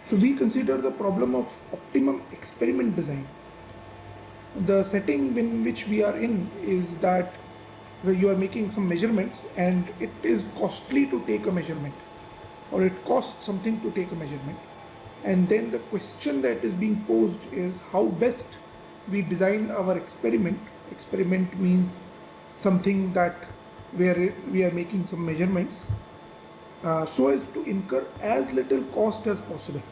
So we consider the problem of optimum experiment design. The setting in which we are in is that where you are making some measurements and it is costly to take a measurement, or it costs something to take a measurement. And then the question that is being posed is how best we design our experiment. Experiment means something that where we are making some measurements so as to incur as little cost as possible.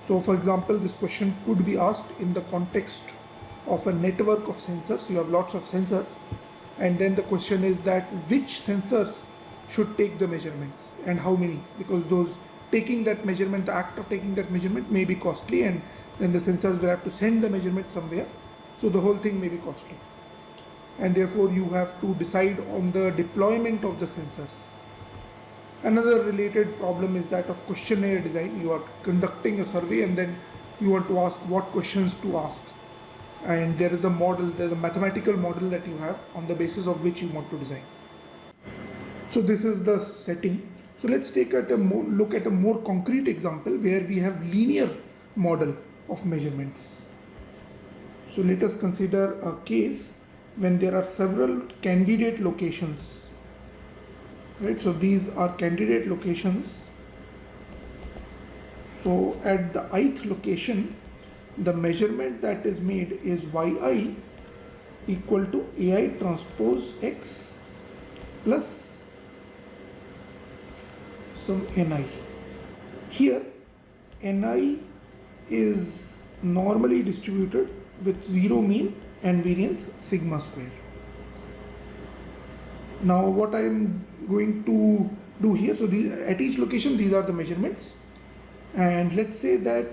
So for example, this question could be asked in the context of a network of sensors. You have lots of sensors, and then the question is that which sensors should take the measurements and how many, because those taking that measurement, the act of taking that measurement may be costly, and then the sensors will have to send the measurement somewhere. So the whole thing may be costly, and therefore you have to decide on the deployment of the sensors. Another related problem is that of questionnaire design. You are conducting a survey and then you want to ask what questions to ask. And there is a model, there's a mathematical model that you have on the basis of which you want to design. So this is the setting. So let's take look at a more concrete example where we have linear model of measurements. So let us consider a case when there are several candidate locations. Right, so these are candidate locations. So at the ith location, the measurement that is made is yi equal to ai transpose x plus some ni. Here ni is normally distributed with zero mean and variance sigma square. Now what I am going to do here, so these, at each location these are the measurements, and let's say that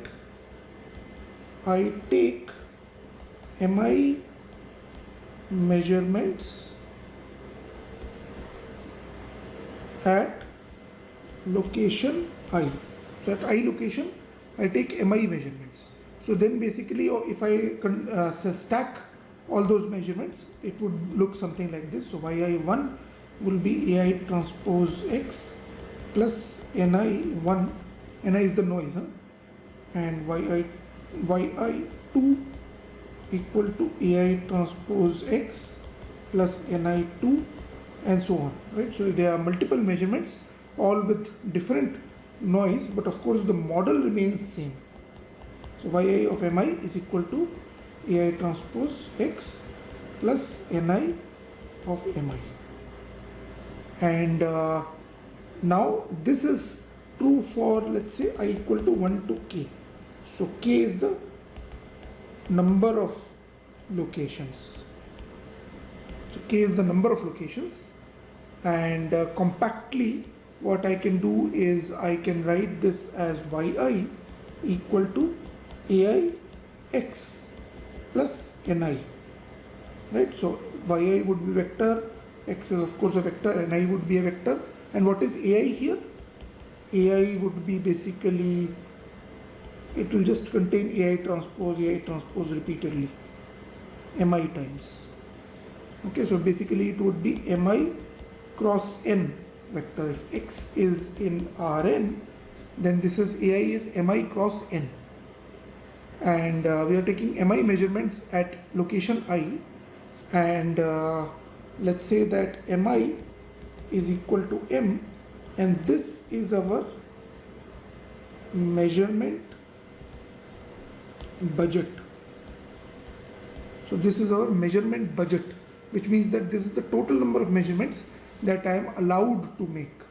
I take mi measurements at location I. So at I location I take mi measurements. So then basically if I stack all those measurements, it would look something like this. So yi1 will be ai transpose x plus ni1, ni is the noise, and yi2 equal to ai transpose x plus ni2, and so on, right? So there are multiple measurements, all with different noise, but of course the model remains same. So yi of mi is equal to ai transpose x plus ni of mi. And now this is true for, let's say, I equal to 1 to k. So k is the number of locations. So k is the number of locations, and compactly what I can do is I can write this as yi equal to ai x plus ni, right? So yi would be vector, x is of course a vector, and I would be a vector. And what is ai here? Ai would be basically, it will just contain ai transpose repeatedly, mi times. Okay, so basically it would be mi cross n vector. If x is in Rn, then this is ai is mi cross n. And we are taking mi measurements at location I, and let's say that mi is equal to m, and this is our measurement budget. So this is our measurement budget, which means that this is the total number of measurements that I am allowed to make,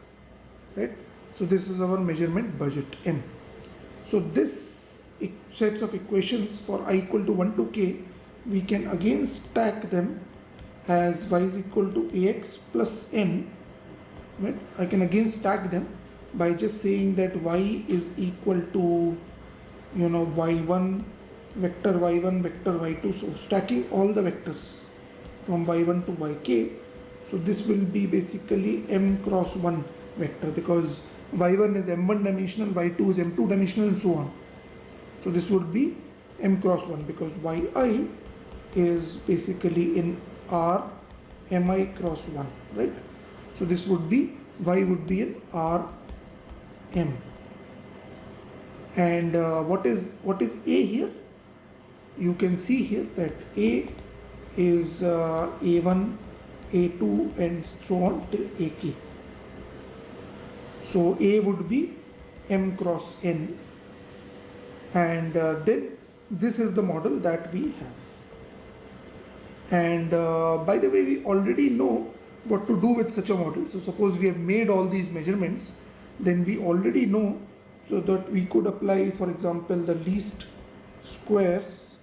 right? So this is our measurement budget m. So this sets of equations for I equal to 1 to k, we can again stack them as y is equal to ax plus n, right? I can again stack them by just saying that y is equal to, y1 vector y1 vector y2, so stacking all the vectors from y1 to yk. So this will be basically m cross 1 vector, because y1 is m1 dimensional, y2 is m2 dimensional, and so on. So this would be m cross 1, because yi is basically in R mi cross 1, right? So this would be, y would be in R m. And what is A here? You can see here that A is A1, A2 and so on till AK. So A would be M cross N, and then this is the model that we have. And by the way, we already know what to do with such a model. So suppose we have made all these measurements, then we already know, so that we could apply, for example, the least squares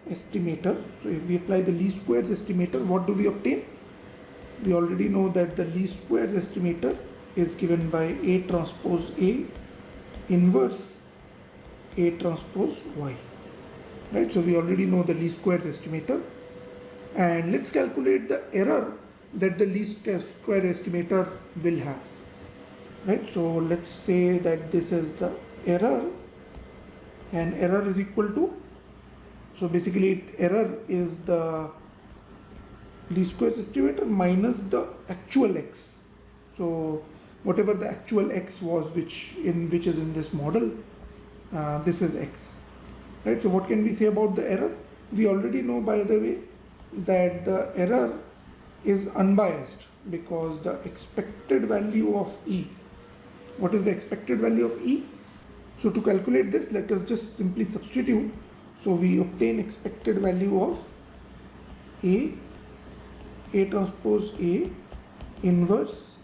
estimator. So if we apply the least squares estimator, what do we obtain? We already know that the least squares estimator is given by A transpose A inverse A transpose Y, right? So we already know the least squares estimator, and let's calculate the error that the least square estimator will have, right? So let's say that this is the error, and error is equal to, so basically error is the least squares estimator minus the actual x. So whatever the actual x was, which is in this model, this is x, right? So what can we say about the error? We already know, by the way, that the error is unbiased, because the expected value of E. What is the expected value of E? So to calculate this, let us just simply substitute. So we obtain expected value of A transpose A inverse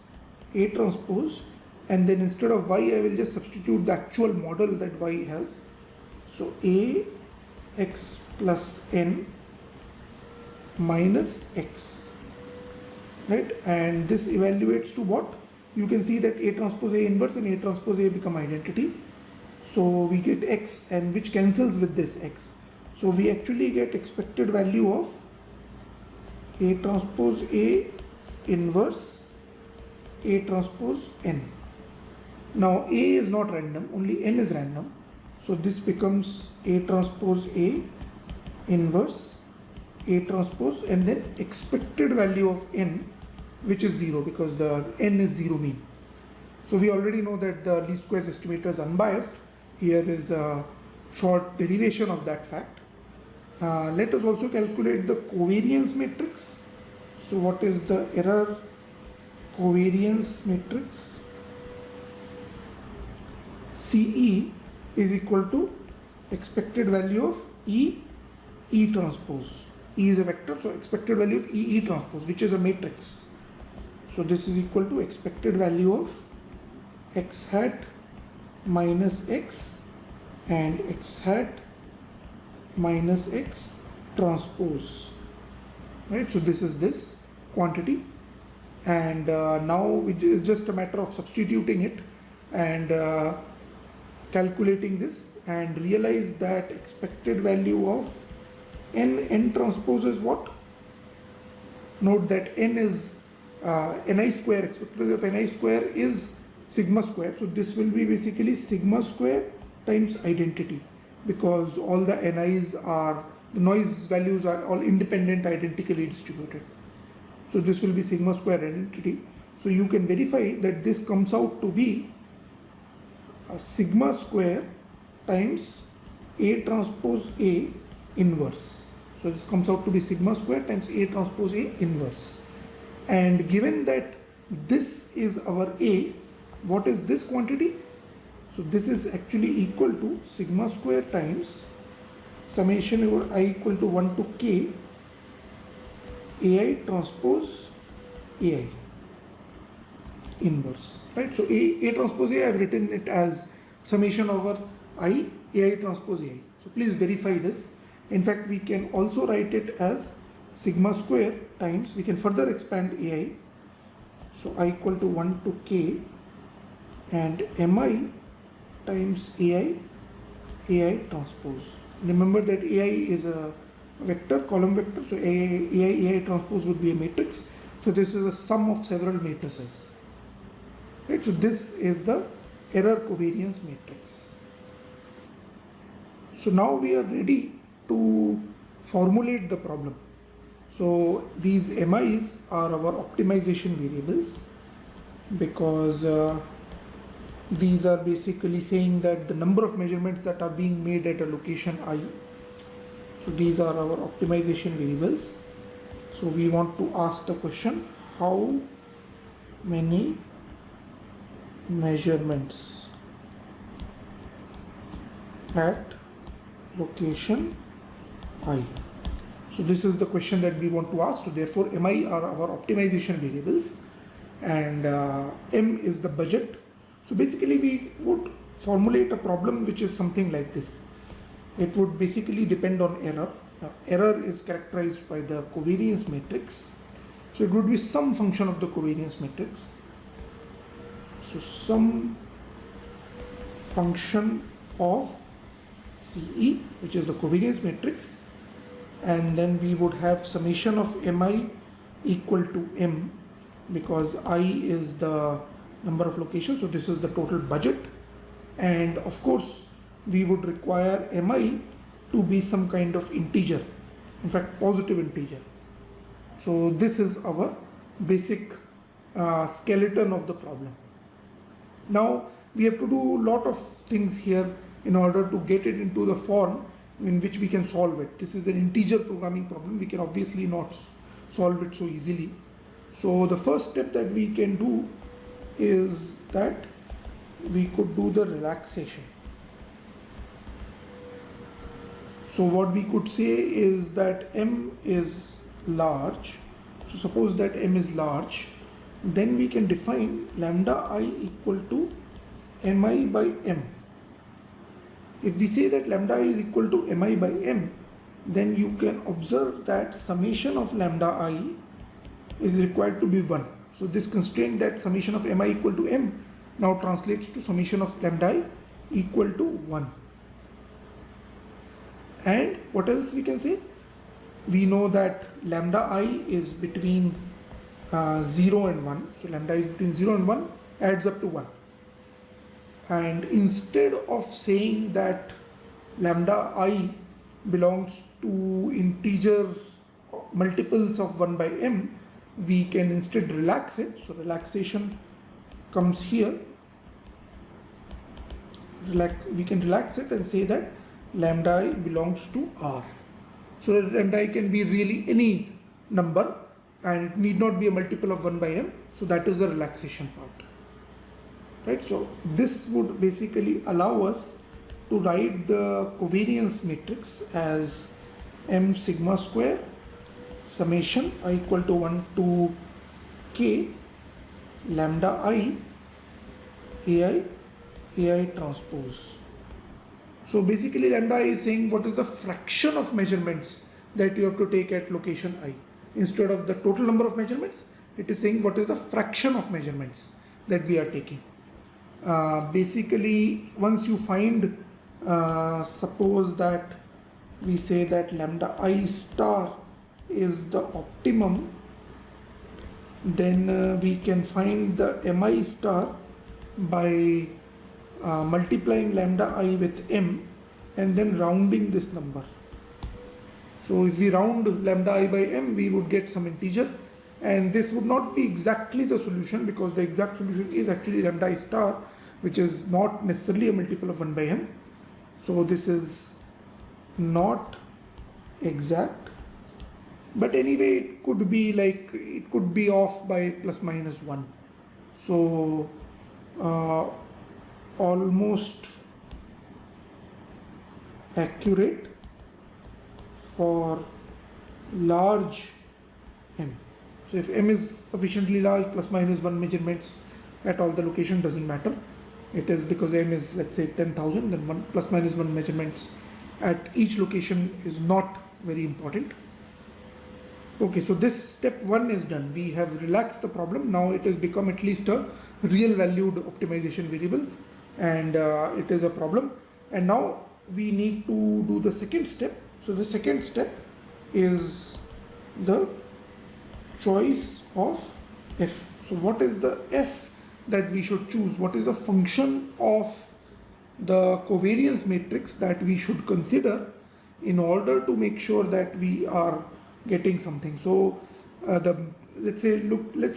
A transpose, and then instead of y I will just substitute the actual model that y has. So A x plus n minus x, right? And this evaluates to what? You can see that A transpose A inverse and A transpose A become identity. So we get x, and which cancels with this x. So we actually get expected value of A transpose A inverse A transpose n. Now A is not random, only n is random. So this becomes A transpose A inverse A transpose, and then expected value of n, which is 0, because the n is 0 mean. So we already know that the least squares estimator is unbiased. Here is a short derivation of that fact. Let us also calculate the covariance matrix. So what is the error covariance matrix? CE is equal to expected value of E transpose. E is a vector, so expected value of E transpose, which is a matrix. So this is equal to expected value of x hat minus x and x hat minus x transpose, right? So this is this quantity, and now it is just a matter of substituting it and calculating this, and realize that expected value of n transpose is what? Note that n is ni square, expected value of ni square is sigma square. So this will be basically sigma square times identity, because all the ni's are, the noise values are all independent, identically distributed. So this will be sigma square identity. So you can verify that this comes out to be sigma square times A transpose A inverse. So this comes out to be sigma square times A transpose A inverse. And given that this is our A, what is this quantity? So this is actually equal to sigma square times summation over I equal to 1 to k AI transpose AI inverse, right? So A transpose A, I have written it as summation over I AI transpose AI. So please verify this. In fact, we can also write it as sigma square times, we can further expand AI. So I equal to 1 to k and mi times AI transpose. Remember that AI is a vector, column vector, so AI transpose would be a matrix. So this is a sum of several matrices, right? So this is the error covariance matrix. So now we are ready to formulate the problem. So these MIs are our optimization variables, because These are basically saying that the number of measurements that are being made at a location I. So these are our optimization variables. So we want to ask the question, how many measurements at location I. So this is the question that we want to ask. So therefore mi are our optimization variables, and m is the budget. So basically we would formulate a problem which is something like this. It would basically depend on error. Now, error is characterized by the covariance matrix. So it would be some function of the covariance matrix. So some function of CE, which is the covariance matrix, and then we would have summation of mi equal to m, because I is the number of locations, so this is the total budget, and of course we would require mi to be some kind of integer, in fact positive integer. So this is our basic skeleton of the problem. Now we have to do a lot of things here in order to get it into the form in which we can solve it. This is an integer programming problem. We can obviously not solve it so easily. So the first step that we can do is that we could do the relaxation. So what we could say is that m is large. So suppose that m is large, then we can define lambda I equal to mi by m. If we say that lambda I is equal to mi by m, then you can observe that summation of lambda I is required to be 1. So this constraint that summation of mi equal to m now translates to summation of lambda I equal to 1. And what else we can say? We know that lambda I is between 0 and 1. So lambda is between 0 and 1 adds up to 1. And instead of saying that lambda I belongs to integer multiples of 1 by m, we can instead relax it. So relaxation comes here. We can relax it and say that lambda I belongs to R. So lambda I can be really any number and it need not be a multiple of 1 by m. So that is the relaxation part. Right? So this would basically allow us to write the covariance matrix as m sigma square summation I equal to 1 to k lambda I ai transpose. So basically lambda I is saying what is the fraction of measurements that you have to take at location I. Instead of the total number of measurements, it is saying what is the fraction of measurements that we are taking. Basically once you find, suppose that we say that lambda I star is the optimum, then we can find the mi star by multiplying lambda I with m and then rounding this number. So if we round lambda I by m, we would get some integer, and this would not be exactly the solution because the exact solution is actually lambda I star, which is not necessarily a multiple of 1 by m. So this is not exact, but anyway it could be like, it could be off by plus minus 1. So almost accurate for large m. So if m is sufficiently large, plus minus 1 measurements at all the location doesn't matter. It is because m is, let's say, 10,000, then one plus minus 1 measurements at each location is not very important. Okay, so this step 1 is done. We have relaxed the problem. Now it has become at least a real valued optimization variable, and it is a problem. And now we need to do the second step. So the second step is the choice of f. So what is the f that we should choose? What is a function of the covariance matrix that we should consider in order to make sure that we are getting something? So let's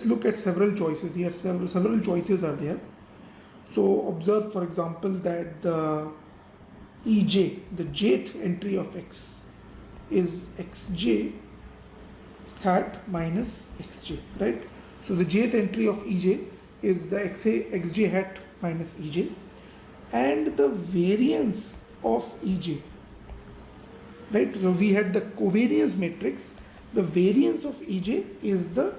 look at several choices here. Several choices are there. So observe, for example, that the ej, the jth entry of x, is xj hat minus xj, right? So the jth entry of ej is the xj hat minus ej, and the variance of ej, right? So we had the covariance matrix. The variance of ej is the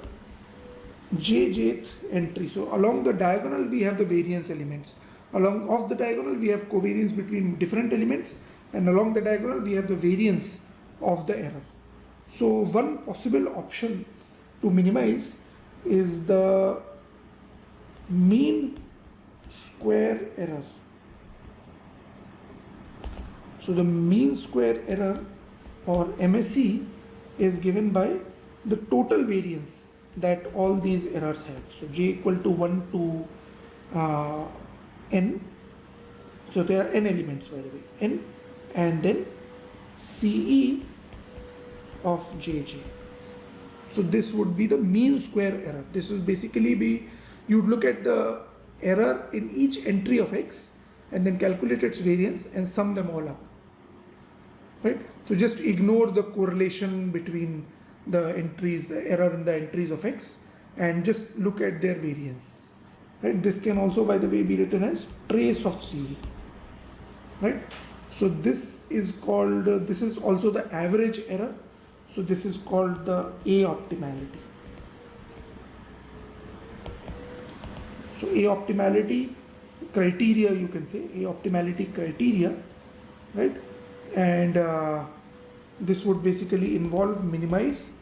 jth entry. So along the diagonal we have the variance elements. Along of the diagonal we have covariance between different elements, and along the diagonal we have the variance of the error. So one possible option to minimize is the mean square error. So the mean square error, or MSE, is given by the total variance that all these errors have. So j equal to 1 to n. So there are n elements, by the way, n, and then CE of jj. So this would be the mean square error. This will basically be, you'd look at the error in each entry of x and then calculate its variance and sum them all up, right? So just ignore the correlation between the entries, the error in the entries of x, and just look at their variance, right? This can also, by the way, be written as trace of CE, right? So this is called, this is also the average error. So this is called the A optimality. So A optimality criteria, you can say, A optimality criteria, right? And this would basically involve minimize,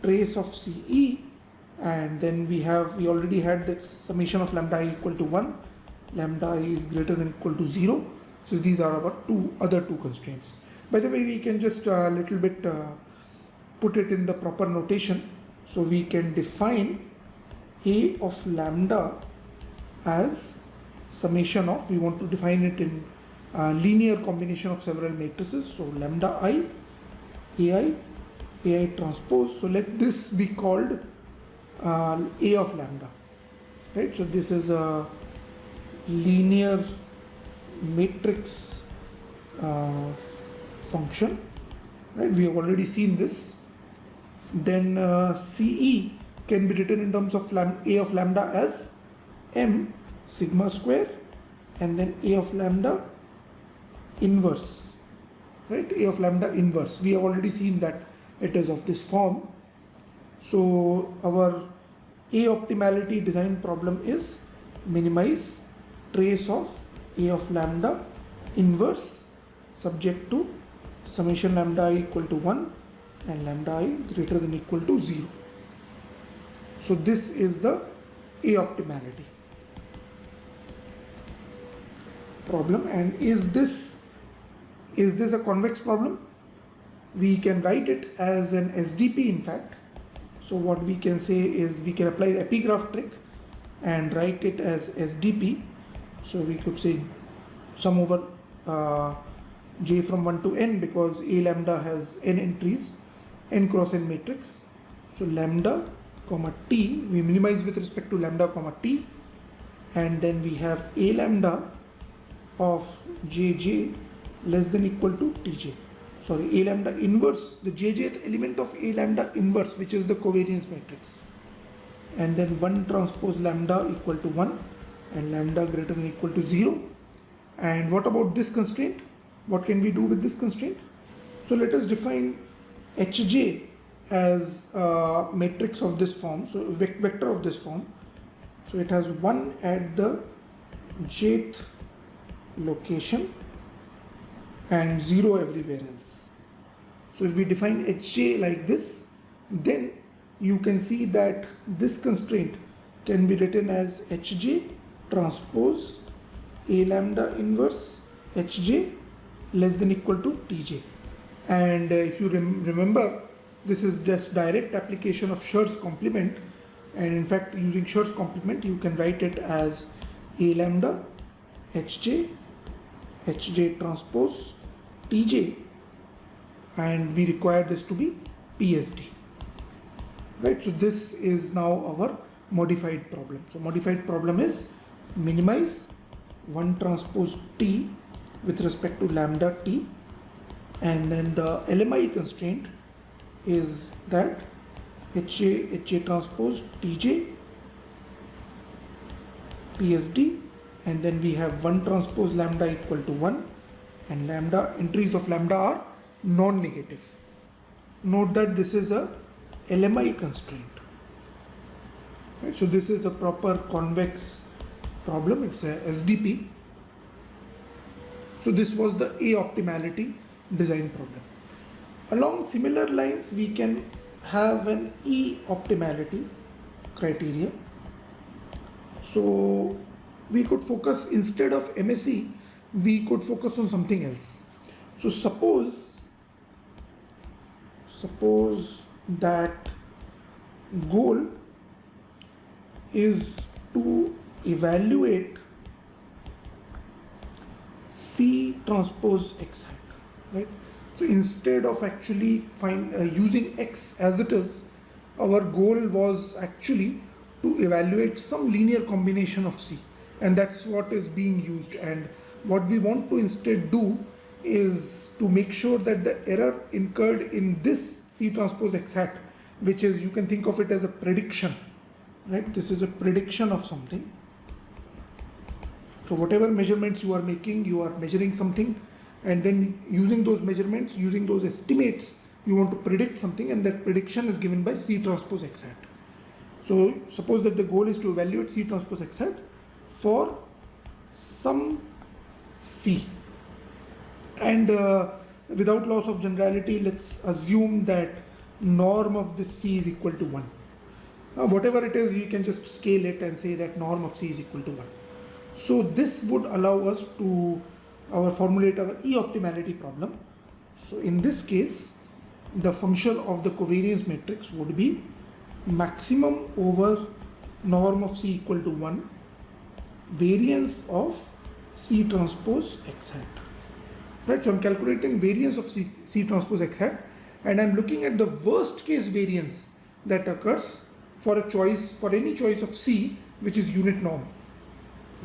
trace of CE, and then we already had that summation of lambda I equal to 1, lambda I is greater than equal to 0. So these are our other two constraints. By the way, we can just a little bit put it in the proper notation. So we can define A of lambda as summation of, we want to define it in linear combination of several matrices. So lambda I, AI transpose. So let this be called A of lambda, right? So this is a linear matrix function, right? We have already seen this. Then CE can be written in terms of A of lambda as M sigma square, and then A of lambda inverse, right? A of lambda inverse. We have already seen that it is of this form. So our A optimality design problem is minimize trace of A of lambda inverse subject to summation lambda I equal to 1 and lambda I greater than equal to 0. So this is the A optimality problem. And is this a convex problem? We can write it as an SDP, in fact. So what we can say is we can apply the epigraph trick and write it as SDP. So we could say sum over j from 1 to n, because A lambda has n entries, n cross n matrix. So lambda comma t, we minimize with respect to lambda comma t, and then we have A lambda of jj less than equal to tj. Sorry, A lambda inverse, the jjth element of A lambda inverse, which is the covariance matrix, and then 1 transpose lambda equal to 1 and lambda greater than equal to 0. And what about this constraint? What can we do with this constraint? So let us define Hj as a matrix of this form, so vector of this form. So it has 1 at the jth location and 0 everywhere else. So if we define Hj like this, then you can see that this constraint can be written as Hj transpose A lambda inverse Hj less than equal to Tj. And if you remember, this is just direct application of Schur's complement, and in fact using Schur's complement you can write it as A lambda Hj transpose Tj, and we require this to be PSD, right? So this is now our modified problem. So modified problem is minimize 1 transpose T with respect to lambda T, and then the LMI constraint is that HJ transpose TJ PSD, and then we have 1 transpose lambda equal to 1, and lambda entries of lambda are non-negative. Note that this is a LMI constraint. Right? So this is a proper convex problem, it's a SDP. So this was the A optimality design problem. Along similar lines, we can have an E optimality criteria. So we could focus, instead of MSE, we could focus on something else. So suppose that goal is to evaluate C transpose X hat, right? So instead of actually using X as it is, our goal was actually to evaluate some linear combination of C, and that's what is being used. And what we want to instead do is to make sure that the error incurred in this C transpose X hat, which is, you can think of it as a prediction, right? This is a prediction of something. So whatever measurements you are making, you are measuring something, and then using those measurements, using those estimates, you want to predict something, and that prediction is given by C transpose X hat. So suppose that the goal is to evaluate C transpose X hat for some C, and without loss of generality, let's assume that norm of this C is equal to 1. Whatever it is, you can just scale it and say that norm of C is equal to 1. So this would allow us to formulate our E optimality problem. So in this case, the function of the covariance matrix would be maximum over norm of C equal to 1, variance of C transpose X hat. Right, so I'm calculating variance of C transpose X hat, and I'm looking at the worst case variance that occurs for any choice of C which is unit norm.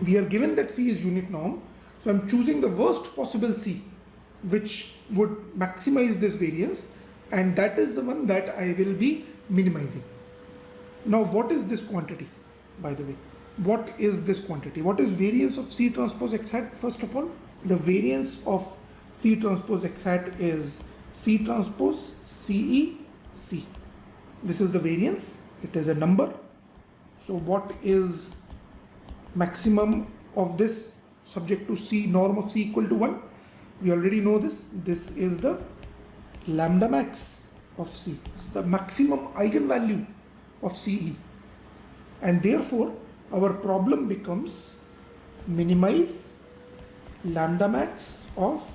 We are given that C is unit norm, so I'm choosing the worst possible C which would maximize this variance, and that is the one that I will be minimizing. Now what is this quantity, by the way? What is this quantity? What is variance of C transpose X hat? First of all, the variance of C transpose X hat is C transpose CE C. This is the variance, it is a number. So what is maximum of this subject to C, norm of C equal to 1? We already know this. This is the lambda max of C. It's the maximum eigenvalue of CE. And therefore, our problem becomes minimize lambda max of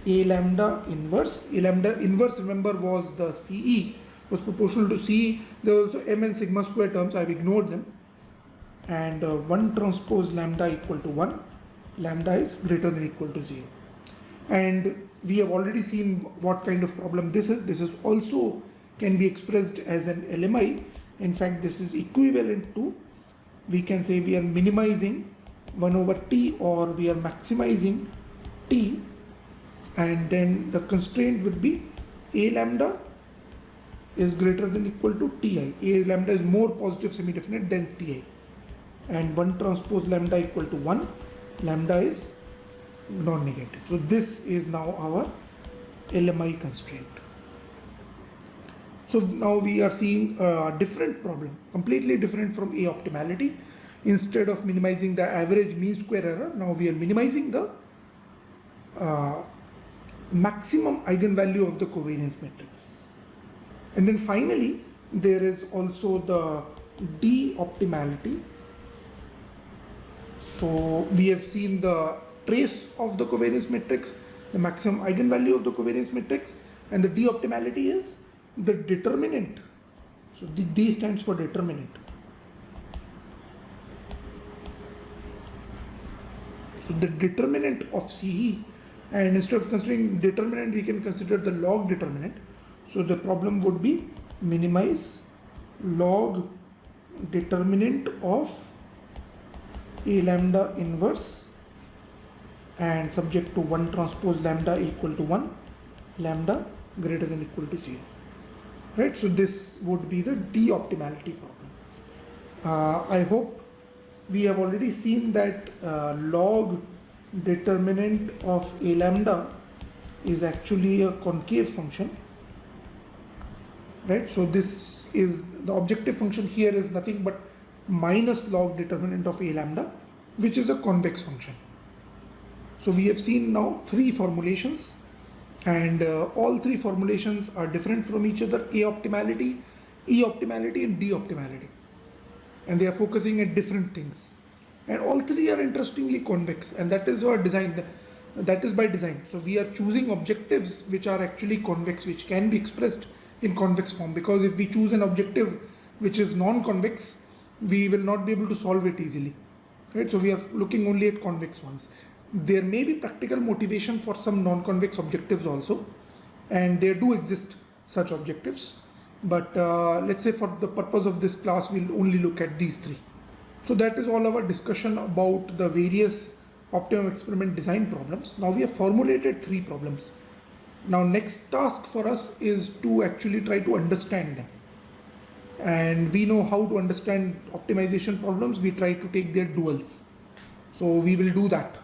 A lambda inverse. A lambda inverse, remember, was the CE, was proportional to CE. There are also M and sigma square terms, I've ignored them. And 1 transpose lambda equal to 1, lambda is greater than or equal to 0. And we have already seen what kind of problem this is. This is also can be expressed as an LMI. In fact, this is equivalent to, we can say we are minimizing 1 over T, or we are maximizing T, and then the constraint would be A lambda is greater than or equal to Ti. A lambda is more positive semi-definite than Ti. And 1 transpose lambda equal to 1, lambda is non-negative. So this is now our LMI constraint. So now we are seeing a different problem, completely different from A optimality. Instead of minimizing the average mean square error, now we are minimizing the maximum eigenvalue of the covariance matrix. And then finally, there is also the D optimality. So we have seen the trace of the covariance matrix, the maximum eigenvalue of the covariance matrix, and the D optimality is the determinant. So the D stands for determinant. So the determinant of CE, and instead of considering determinant, we can consider the log determinant. So the problem would be minimize log determinant of A lambda inverse and subject to 1 transpose lambda equal to 1, lambda greater than equal to 0. Right, so this would be the d-optimality problem. I hope we have already seen that log determinant of A lambda is actually a concave function, right? So this is the objective function here is nothing but minus log determinant of A lambda, which is a convex function. So we have seen now 3 formulations, and all 3 formulations are different from each other: A optimality, E optimality and D optimality, and they are focusing at different things, and all 3 are interestingly convex, and that is our design, that is by design. So we are choosing objectives which are actually convex, which can be expressed in convex form, because if we choose an objective which is non-convex, we will not be able to solve it easily, right? So we are looking only at convex ones. There may be practical motivation for some non-convex objectives also, and there do exist such objectives, but let's say for the purpose of this class we'll only look at these 3. So that is all our discussion about the various optimum experiment design problems. Now we have formulated 3 problems. Now next task for us is to actually try to understand them, and we know how to understand optimization problems. We try to take their duals, so we will do that.